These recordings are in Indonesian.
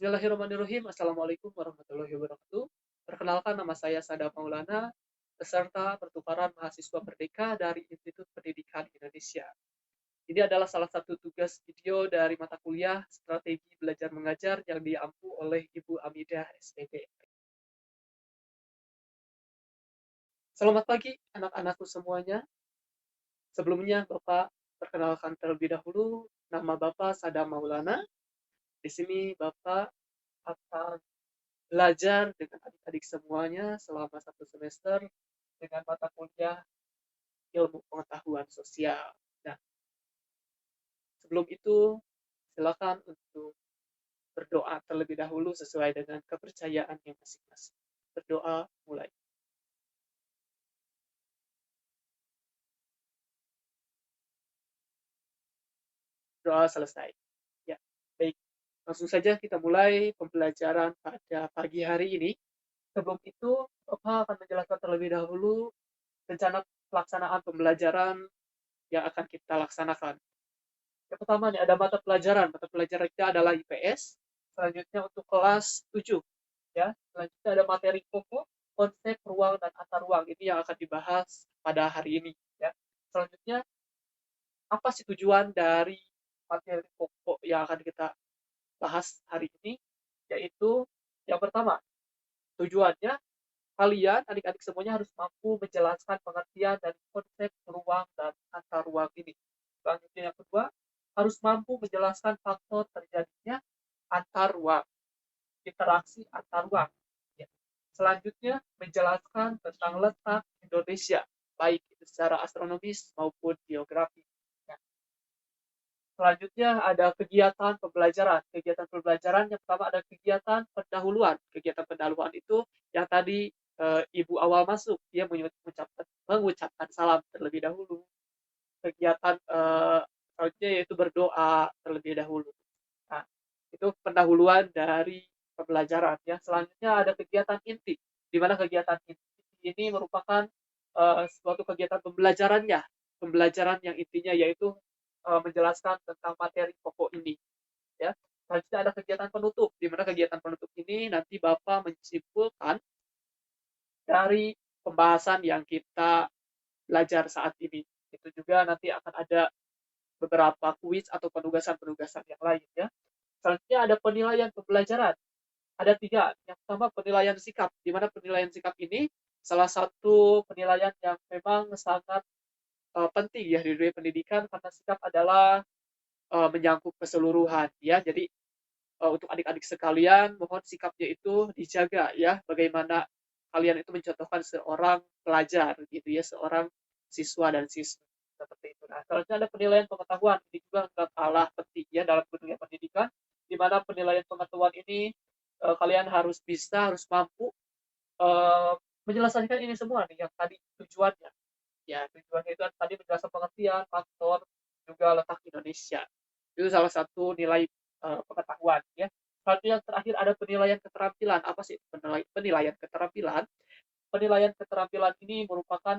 Bismillahirrahmanirrahim. Assalamualaikum warahmatullahi wabarakatuh. Perkenalkan, nama saya Sada Maulana, peserta pertukaran mahasiswa merdeka dari Institut Pendidikan Indonesia. Ini adalah salah satu tugas video dari mata kuliah Strategi Belajar Mengajar yang diampu oleh Ibu Amidah SPP. Selamat pagi anak-anakku semuanya. Sebelumnya Bapak perkenalkan terlebih dahulu, nama Bapak Sada Maulana. Di sini Bapak akan belajar dengan adik-adik semuanya selama 1 semester dengan mata kuliah ilmu pengetahuan sosial. Nah, sebelum itu silakan untuk berdoa terlebih dahulu sesuai dengan kepercayaan yang masing-masing. Berdoa mulai. Doa selesai. Ya, baik. Langsung saja kita mulai pembelajaran pada pagi hari ini. Sebelum itu, Bapak akan menjelaskan terlebih dahulu rencana pelaksanaan pembelajaran yang akan kita laksanakan. Yang pertama nih ada mata pelajaran. Mata pelajaran kita adalah IPS. Selanjutnya untuk kelas 7. Ya. Selanjutnya ada materi pokok, konsep ruang dan antar ruang. Ini yang akan dibahas pada hari ini. Ya. Selanjutnya, apa sih tujuan dari materi pokok yang akan kita bahas hari ini? Yaitu yang pertama, tujuannya kalian, adik-adik semuanya harus mampu menjelaskan pengertian dan konsep ruang dan antar ruang ini. Selanjutnya yang kedua, harus mampu menjelaskan faktor terjadinya antar ruang, interaksi antar ruang. Ya. Selanjutnya, menjelaskan tentang letak Indonesia, baik itu secara astronomis maupun geografi. Ya. Selanjutnya ada kegiatan pembelajaran. Kegiatan pembelajaran yang pertama ada kegiatan pendahuluan. Kegiatan pendahuluan itu yang tadi ibu awal masuk, dia mengucapkan salam terlebih dahulu. Kegiatan selanjutnya yaitu berdoa terlebih dahulu. Nah, itu pendahuluan dari pembelajaran. Ya. Selanjutnya ada kegiatan inti, di mana kegiatan inti ini merupakan suatu kegiatan pembelajaran yang intinya yaitu menjelaskan tentang materi pokok ini. Ya. Selanjutnya ada kegiatan penutup, di mana kegiatan penutup ini nanti Bapak menyimpulkan dari pembahasan yang kita belajar saat ini. Itu juga nanti akan ada beberapa kuis atau penugasan-penugasan yang lain. Ya. Selanjutnya ada penilaian pembelajaran. Ada 3. Yang pertama penilaian sikap, di mana penilaian sikap ini salah satu penilaian yang memang sangat penting ya di dunia pendidikan karena sikap adalah menyangkut keseluruhan ya. Jadi untuk adik-adik sekalian mohon sikapnya itu dijaga ya. Bagaimana kalian itu mencontohkan seorang pelajar gitu ya, seorang siswa dan siswi seperti itu. Nah, selanjutnya ada penilaian pengetahuan. Ini juga nggak kalah penting ya dalam dunia pendidikan, di mana penilaian pengetahuan ini kalian harus bisa, harus mampu uh, menjelaskan ini semua nih yang tadi tujuannya. Ya, tujuannya itu tadi menjelaskan pengertian, faktor, juga letak Indonesia. Itu salah satu nilai pengetahuan ya. Satu yang terakhir ada penilaian keterampilan. Apa sih penilaian keterampilan? Penilaian keterampilan ini merupakan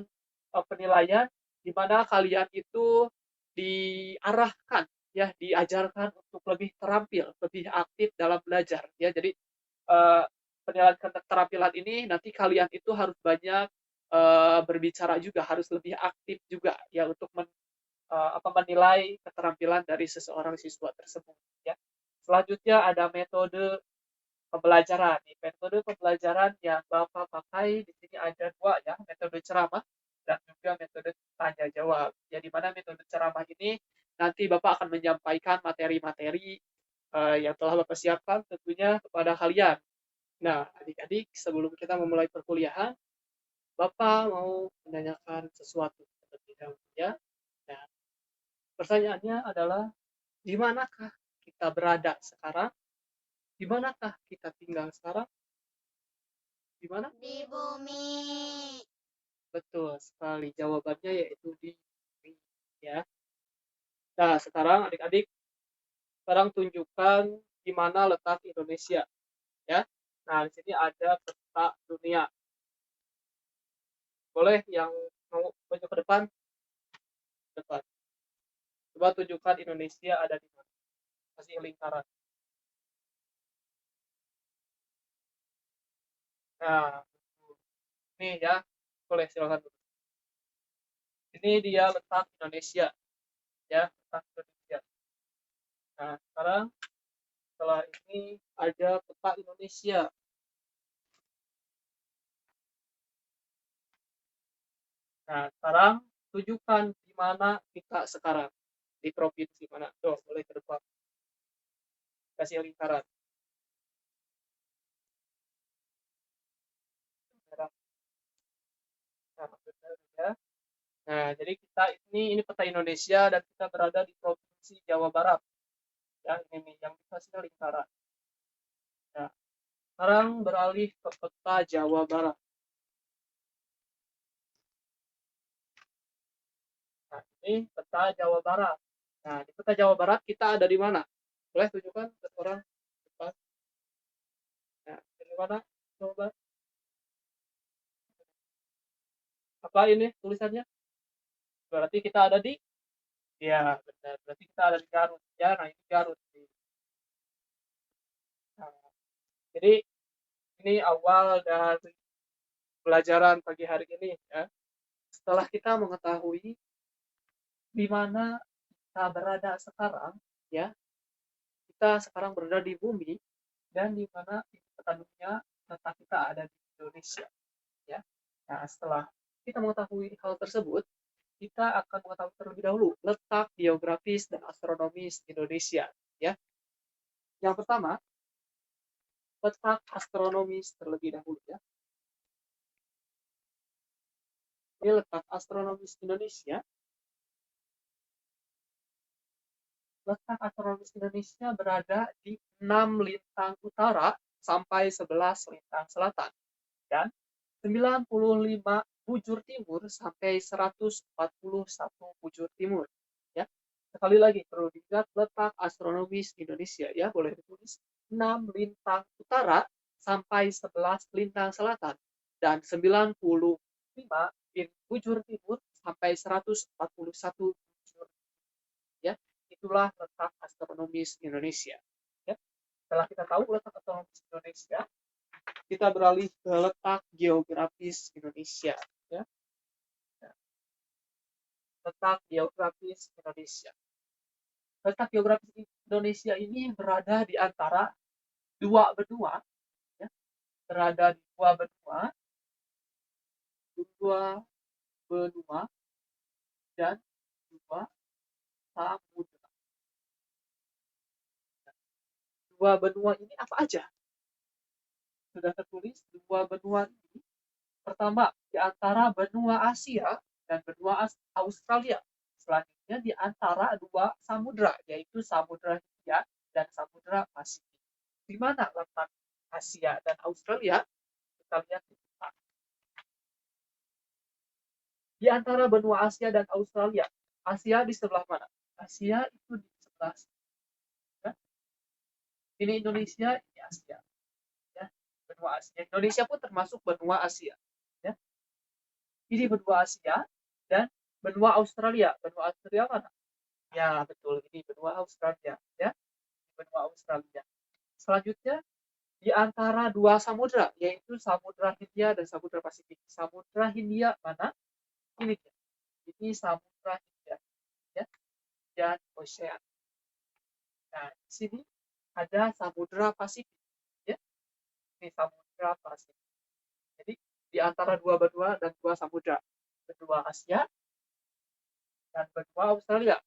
penilaian di mana kalian itu diarahkan ya, diajarkan untuk lebih terampil, lebih aktif dalam belajar ya. Jadi uh, penilaian keterampilan ini nanti kalian itu harus banyak berbicara juga, harus lebih aktif juga ya untuk menilai keterampilan dari seseorang siswa tersebut ya. Selanjutnya ada metode pembelajaran. Metode pembelajaran yang Bapak pakai di sini ada 2 ya, metode ceramah dan juga metode tanya jawab. Ya, di mana metode ceramah ini nanti Bapak akan menyampaikan materi-materi yang telah Bapak siapkan tentunya kepada kalian. Nah, adik-adik, sebelum kita memulai perkuliahan, Bapak mau menanyakan sesuatu terlebih dahulu ya. Nah, pertanyaannya adalah di manakah kita berada sekarang? Di manakah kita tinggal sekarang? Di mana? Di bumi. Betul sekali. Jawabannya yaitu di bumi ya. Nah, sekarang adik-adik, sekarang tunjukkan di mana letak Indonesia ya. Nah, di sini ada peta dunia. Boleh yang mau maju ke depan? Depan. Coba tunjukkan Indonesia ada di mana. Kasih lingkaran. Nah, ini ya, boleh silakan. Ini dia letak Indonesia, ya, letak Indonesia. Nah, sekarang setelah ini ada peta Indonesia. Nah, sekarang tunjukkan di mana kita sekarang, di provinsi mana. Tuh, boleh ke depan, kasih lingkaran. Nah, benar ya. Nah, jadi kita ini peta Indonesia dan kita berada di provinsi Jawa Barat. Ya, ini nih yang dikasih lingkaran. Nah, sekarang beralih ke peta Jawa Barat. Nah, ini peta Jawa Barat. Nah, di peta Jawa Barat kita ada di mana? Boleh tunjukkan ke orang depan. Nah, di mana? Coba. Apa ini tulisannya? Berarti kita ada di, ya benar. Berarti kita ada di Garut. Ya, nah ini Garut. Nah, jadi ini awal dari pelajaran pagi hari ini ya. Setelah kita mengetahui di mana kita berada sekarang, ya, kita sekarang berada di bumi dan di mana peta dunia letak kita ada di Indonesia, ya. Nah, setelah kita mengetahui hal tersebut, kita akan mengetahui terlebih dahulu letak geografis dan astronomis Indonesia, ya. Yang pertama, letak astronomis terlebih dahulu, ya. Ini letak astronomis Indonesia. Letak astronomis Indonesia berada di 6 lintang utara sampai 11 lintang selatan dan 95 bujur timur sampai 141 bujur timur. Ya. Sekali lagi perlu diingat letak astronomis Indonesia, ya, boleh ditulis 6 lintang utara sampai 11 lintang selatan dan 95 bujur timur sampai 141 bujur, ya. Itulah letak astronomis Indonesia, ya. Setelah kita tahu letak astronomis Indonesia, kita beralih ke letak geografis Indonesia, ya. Letak geografis Indonesia. Letak geografis Indonesia ini berada di antara dua benua, ya. Berada di dua benua dan dua samudra. Dua benua ini apa aja? Sudah tertulis dua benua ini. Pertama, di antara benua Asia dan benua Australia. Selanjutnya di antara dua samudra, yaitu Samudra Hindia dan Samudra Pasifik. Di mana letak Asia dan Australia? Kita lihat di depan. Di antara benua Asia dan Australia, Asia di sebelah mana? Asia itu di sebelah, ya. Ini Indonesia, ini Asia, ya. Benua Asia. Indonesia pun termasuk benua Asia, ya. Ini benua Asia dan benua Australia. Benua Australia mana? Ya, betul. Ini benua Australia, ya. Benua Australia. Selanjutnya, di antara dua samudra, yaitu Samudra Hindia dan Samudra Pasifik. Samudra Hindia mana? Ini dia. Ini Samudra Hindia, ya. Dan Ocean. Nah, di sini ada Samudra Pasifik, ya. Ini Samudra Pasifik. Jadi, di antara dua benua dan dua samudra, benua Asia dan benua Australia.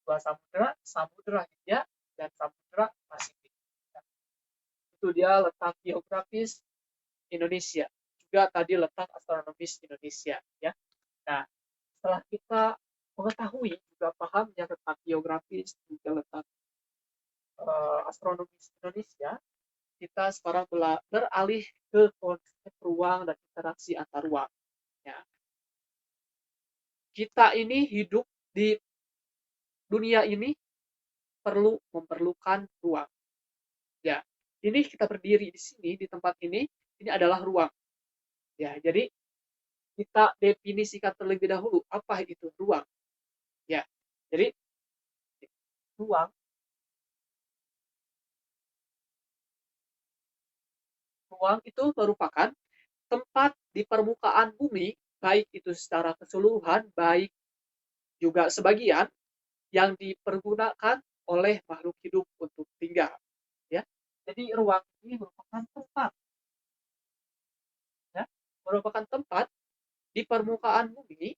Dua samudra, Samudra Hindia dan Samudra Pasifik. Nah, itu dia letak geografis Indonesia. Juga tadi letak astronomis Indonesia, ya. Nah, setelah kita mengetahui juga pahamnya letak geografis juga letak astronomis Indonesia, kita sekarang beralih ke konsep ruang dan interaksi antar ruang, ya. Kita ini hidup di dunia ini memerlukan ruang, ya. Ini kita berdiri di sini di tempat ini adalah ruang, ya. Jadi kita definisikan terlebih dahulu apa itu ruang, ya. Jadi ruang ruang itu merupakan tempat di permukaan bumi, baik itu secara keseluruhan, baik juga sebagian, yang dipergunakan oleh makhluk hidup untuk tinggal. Ya, jadi ruang ini merupakan tempat, ya, merupakan tempat di permukaan bumi.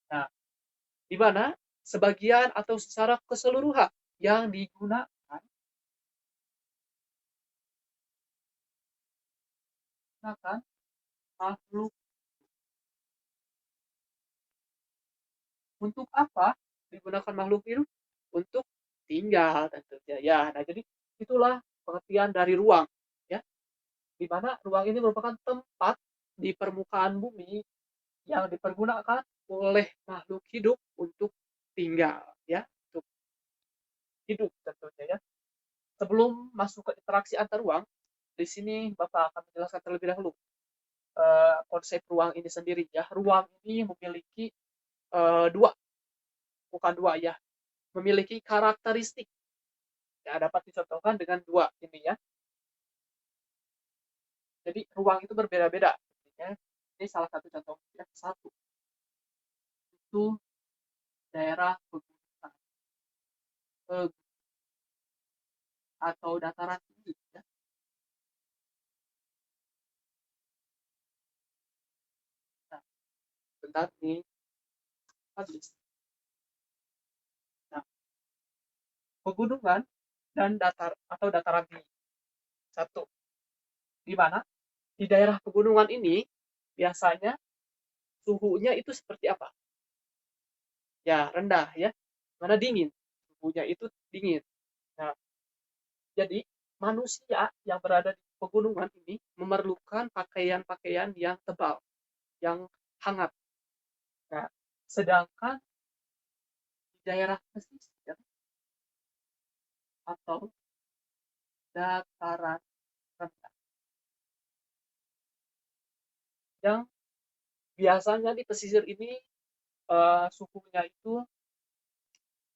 Nah, di mana sebagian atau secara keseluruhan yang digunakan makhluk. Untuk apa digunakan makhluk hidup? Untuk tinggal tentunya. Ya, nah jadi itulah pengertian dari ruang, ya. Di mana ruang ini merupakan tempat di permukaan bumi yang dipergunakan oleh makhluk hidup untuk tinggal, ya, untuk hidup tentunya, ya. Sebelum masuk ke interaksi antar ruang, di sini Bapak akan menjelaskan terlebih dahulu konsep ruang ini sendiri, ya. Ruang ini memiliki dua, bukan dua, ya, memiliki karakteristik, ya, dapat dicontohkan dengan dua ini, ya. Jadi ruang itu berbeda-beda, ya. Ini salah satu contohnya. Satu itu daerah pegunungan atau dataran tinggi, ya. Nah, bentar nih habis. Nah, pegunungan dan datar atau dataran tinggi. Satu, di mana di daerah pegunungan ini biasanya suhunya itu seperti apa? Ya, rendah, ya. Mana dingin. Suhunya itu dingin. Nah, jadi manusia yang berada di pegunungan ini memerlukan pakaian-pakaian yang tebal, yang hangat. Nah, sedangkan di daerah pesisir atau dataran rendah, yang biasanya di pesisir ini suhunya itu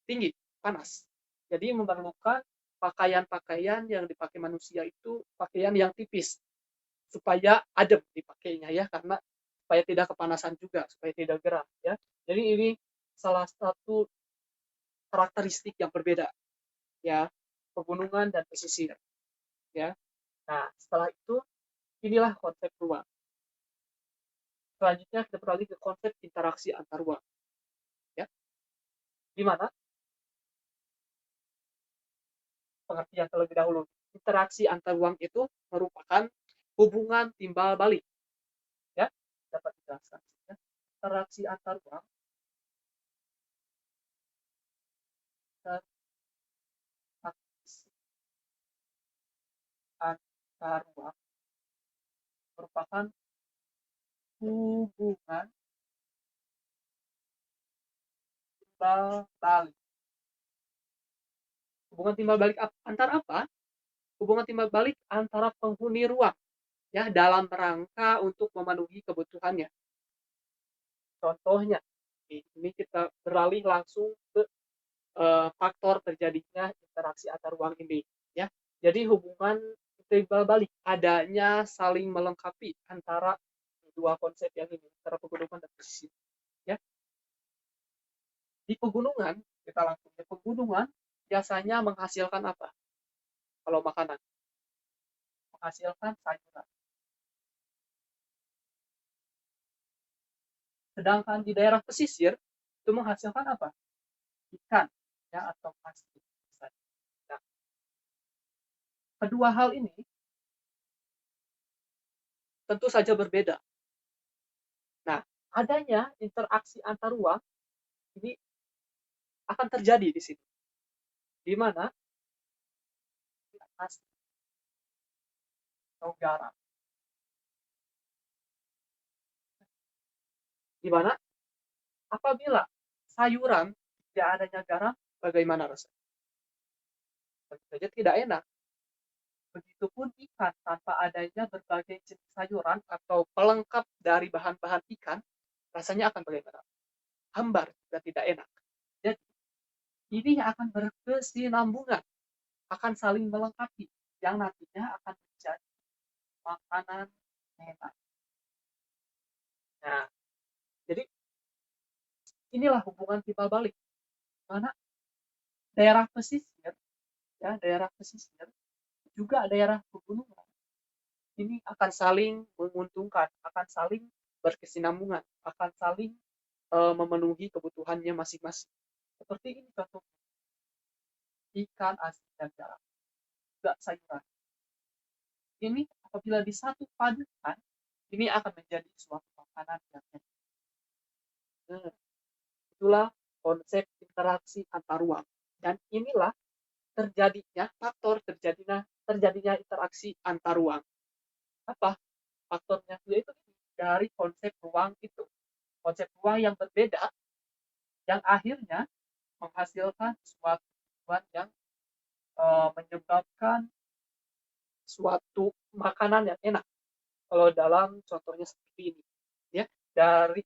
tinggi, panas. Jadi memerlukan pakaian-pakaian yang dipakai manusia itu pakaian yang tipis supaya adem dipakainya, ya, karena supaya tidak kepanasan juga, supaya tidak gerah, ya. Jadi ini salah satu karakteristik yang berbeda, ya, pegunungan dan pesisir, ya. Nah, setelah itu inilah konsep ruang. Selanjutnya kita beralih ke konsep interaksi antar ruang, ya. Di mana pengertian terlebih dahulu, interaksi antar ruang itu merupakan hubungan timbal balik, ya. Dapat dijelaskan, ya. Interaksi antar ruang, antar ruang merupakan hubungan timbal balik. Hubungan timbal balik antar apa? Hubungan timbal balik antara penghuni ruang, ya, dalam rangka untuk memenuhi kebutuhannya. Contohnya, ini kita beralih langsung ke faktor terjadinya interaksi antar ruang ini, ya. Jadi hubungan timbal balik adanya saling melengkapi antara dua konsep yang ini, antara pegunungan dan pesisir, ya. Di pegunungan, kita langsung ke pegunungan, biasanya menghasilkan apa? Kalau makanan, menghasilkan sayuran. Sedangkan di daerah pesisir itu menghasilkan apa? Ikan, ya, atau plastik. Nah, kedua hal ini tentu saja berbeda. Nah, adanya interaksi antar ruang ini akan terjadi di sini, di mana plastik atau garam, di mana apabila sayuran tidak adanya garam, bagaimana rasanya? Tentu saja tidak enak. Begitupun ikan tanpa adanya berbagai jenis sayuran atau pelengkap dari bahan-bahan ikan, rasanya akan bagaimana? Hambar dan tidak enak. ini akan berkesinambungan, akan saling melengkapi, yang nantinya akan menjadi makanan enak. Nah, jadi inilah hubungan timbal balik, mana daerah pesisir, ya daerah pesisir juga daerah pegunungan ini akan saling menguntungkan, akan saling berkesinambungan, akan saling memenuhi kebutuhannya masing-masing. Seperti ini contoh ikan asin dan garam, juga sayuran. Ini apabila disatu padukan, ini akan menjadi suatu makanan yang enak. Nah, itulah konsep interaksi antar ruang. Dan inilah terjadinya interaksi antar ruang. Apa faktornya? Yaitu dari konsep ruang itu. Konsep ruang yang berbeda yang akhirnya menghasilkan suatu tujuan yang menyebabkan suatu makanan yang enak. Kalau dalam contohnya seperti ini, ya dari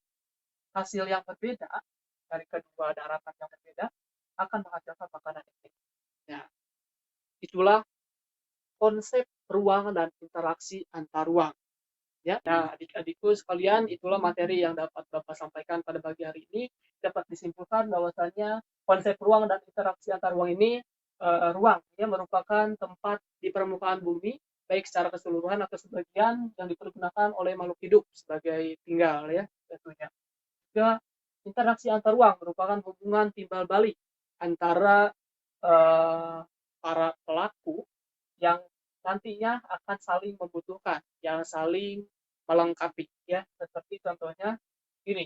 hasil yang berbeda, dari kedua daratan yang berbeda akan menghasilkan makanan yang enak. Nah, itulah konsep ruang dan interaksi antar ruang. Ya, nah adik-adikku sekalian, itulah materi yang dapat Bapak sampaikan pada pagi hari ini. Dapat disimpulkan bahwasanya konsep ruang dan interaksi antar ruang ini, ruang ya merupakan tempat di permukaan bumi, baik secara keseluruhan atau sebagian yang dipergunakan oleh makhluk hidup sebagai tinggal ya tentunya. Juga interaksi antar ruang merupakan hubungan timbal balik antara para pelaku yang nantinya akan saling membutuhkan, yang saling melengkapi ya. Seperti contohnya ini,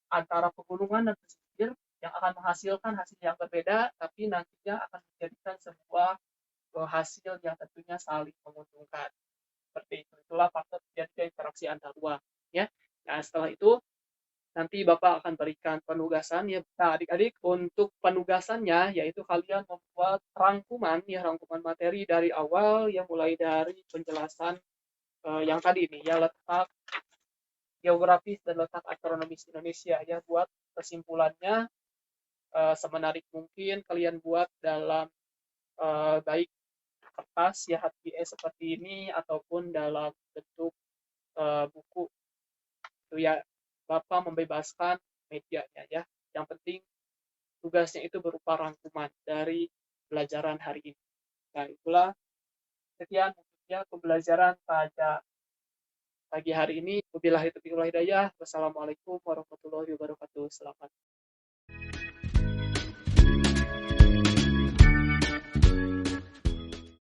antara pegunungan dan pesisir yang akan menghasilkan hasil yang berbeda, tapi nantinya akan menjadikan sebuah hasil yang tentunya saling menguntungkan. Seperti itu. Itulah faktor terjadinya interaksi antar ruang ya. Nah, setelah itu nanti Bapak akan berikan penugasan ya. Nah, adik-adik untuk penugasannya yaitu kalian membuat rangkuman materi dari awal yang mulai dari penjelasan yang tadi ini ya, letak geografis dan letak astronomis Indonesia ya. Buat kesimpulannya semenarik mungkin kalian buat dalam baik kertas ya HTS seperti ini ataupun dalam bentuk buku itu ya. Bapak membebaskan medianya ya. Yang penting tugasnya itu berupa rangkuman dari pelajaran hari ini. Nah, itulah sekian ya pembelajaran pada pagi hari ini. Wabillahi taufiq wal hidayah. Wassalamualaikum warahmatullahi wabarakatuh. Selamat